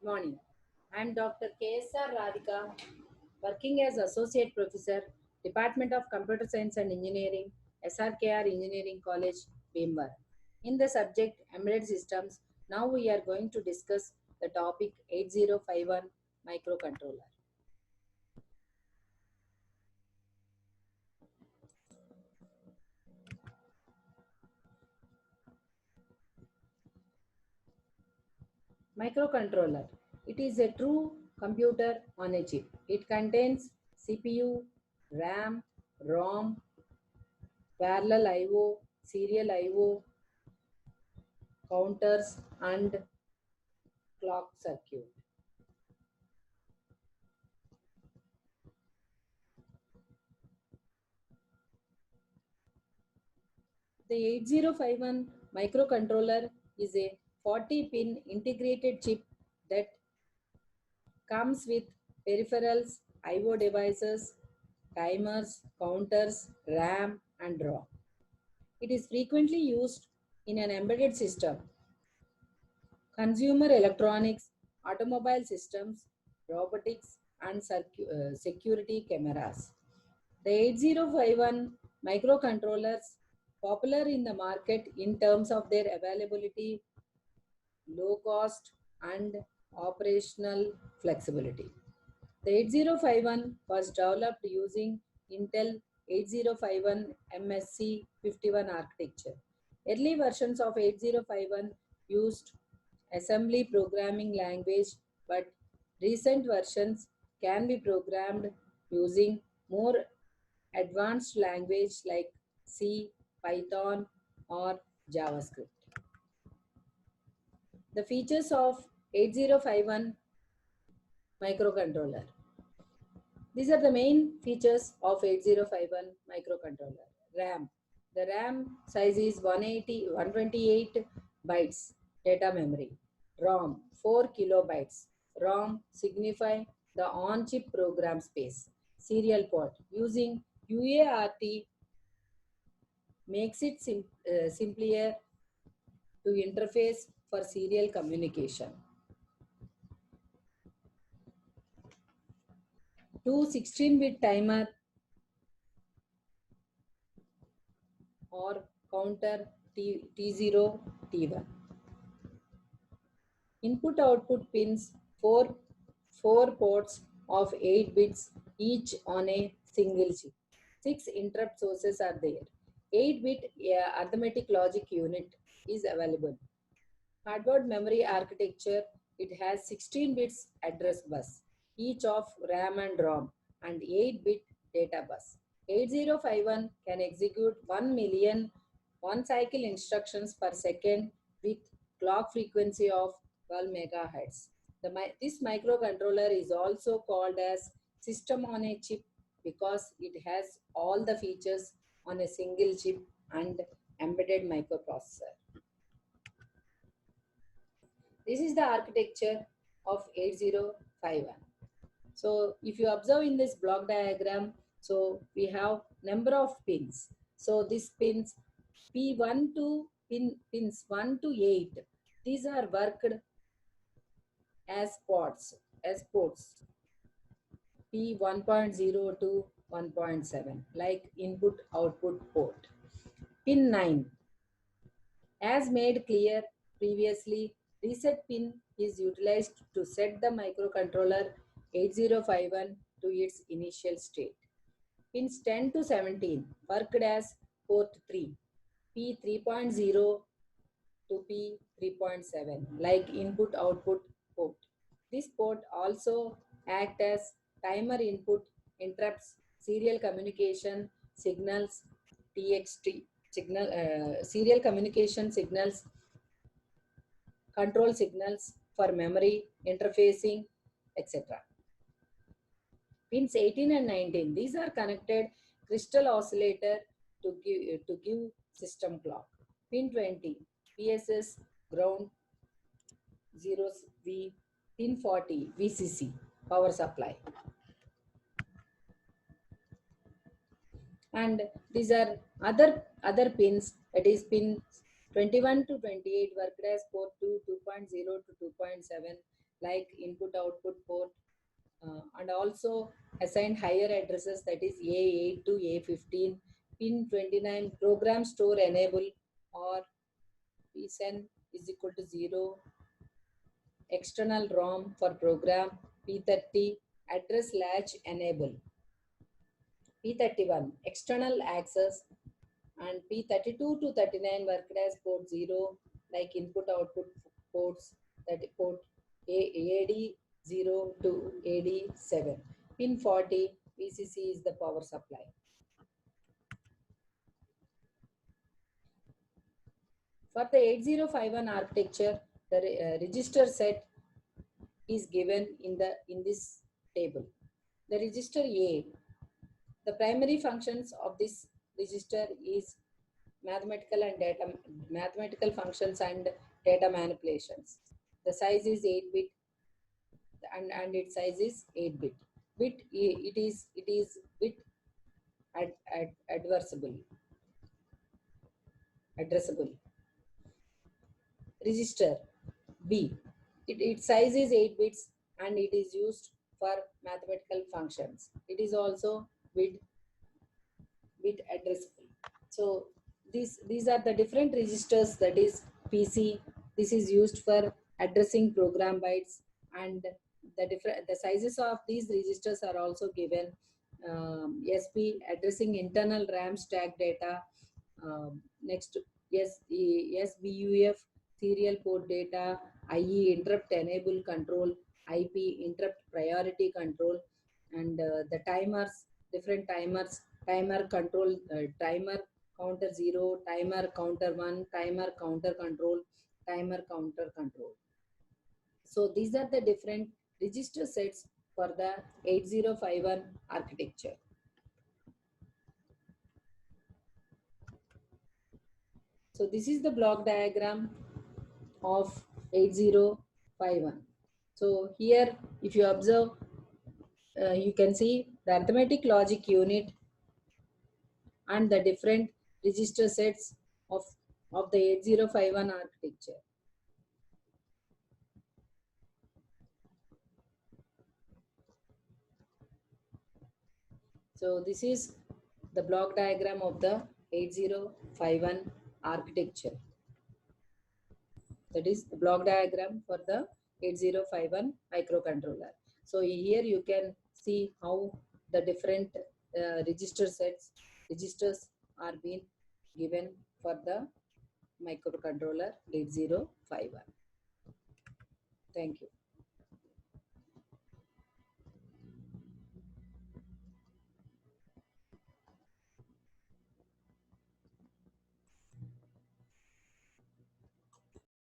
Morning. I am Dr. KSR Radhika, working as Associate Professor, Department of Computer Science and Engineering, SRKR Engineering College, Bhimwar. In the subject Embedded Systems, now we are going to discuss the topic 8051 microcontroller. Microcontroller. It is a true computer on a chip. It contains CPU, RAM, ROM, parallel I/O, serial I/O, counters, and clock circuit. The 8051 microcontroller is a 40-pin integrated chip that comes with peripherals, I/O devices, timers, counters, RAM, and ROM. It is frequently used in an embedded system, consumer electronics, automobile systems, robotics, and security cameras. The 8051 microcontrollers popular in the market in terms of their availability, low cost, and operational flexibility. The 8051 was developed using Intel 8051 MSC 51 architecture. Early versions of 8051 used assembly programming language, but recent versions can be programmed using more advanced language like C, Python, or JavaScript. The features of 8051 microcontroller. These are the main features of 8051 microcontroller. RAM. The RAM size is 128 bytes data memory. ROM 4 kilobytes. ROM signify the on-chip program space. Serial port using UART makes it simpler to interface for serial communication. Two 16-bit timer or counter T0, T1. Input output pins, four ports of 8 bits each on a single chip. 6 interrupt sources are there. 8-bit arithmetic logic unit is available. Hardware memory architecture, it has 16 bits address bus, each of RAM and ROM, and 8-bit data bus. 8051 can execute 1 million one-cycle instructions per second with clock frequency of 12 megahertz. This microcontroller is also called as system on a chip because it has all the features on a single chip and embedded microprocessor. This is the architecture of 8051. So if you observe in this block diagram, so we have number of pins. So these pins P1 to pins 1 to 8, these are worked as ports P1.0 to 1.7 like input output port. Pin 9, as made clear previously, reset pin is utilized to set the microcontroller 8051 to its initial state. Pins 10 to 17 worked as port 3, P3.0 to P3.7 like input output port. This port also act as timer input, interrupts, serial communication signals, TXT serial communication signals, control signals for memory, interfacing, etc. Pins 18 and 19, these are connected crystal oscillator to give system clock. Pin 20, PSS ground 0 V. Pin 40, VCC power supply. And these are other pins, that is pin 21 to 28 worked as port 2, 2.0 to 2.7 like input output port, and also assigned higher addresses, that is A8 to A15, pin 29 program store enable or psen is equal to 0, external ROM for program P30, address latch enable, P31 external access, and P32 to 39 worked as port 0, like input output ports, that port AD0 to AD7. Pin 40 VCC is the power supply. For the 8051 architecture, the register set is given in this table. The register A, the primary functions of this register is mathematical functions and data manipulations. The size is 8-bit, and its size is 8-bit. It is bit addressable. Register B, its size is 8 bits and it is used for mathematical functions. It is also bit addressable. So these are the different registers, that is PC. This is used for addressing program bytes, and the sizes of these registers are also given. SP addressing internal RAM stack data. Next, SBUF serial port data, IE interrupt enable control, IP interrupt priority control, and the timers, different timers, timer control, timer counter 0, timer counter 1, timer counter control, timer counter control. So these are the different register sets for the 8051 architecture. So this is the block diagram of 8051. So here, if you observe, you can see the arithmetic logic unit and the different register sets of the 8051 architecture. So this is the block diagram of the 8051 architecture. That is the block diagram for the 8051 microcontroller. So here you can see how the different registers are being given for the microcontroller 8051. Thank you.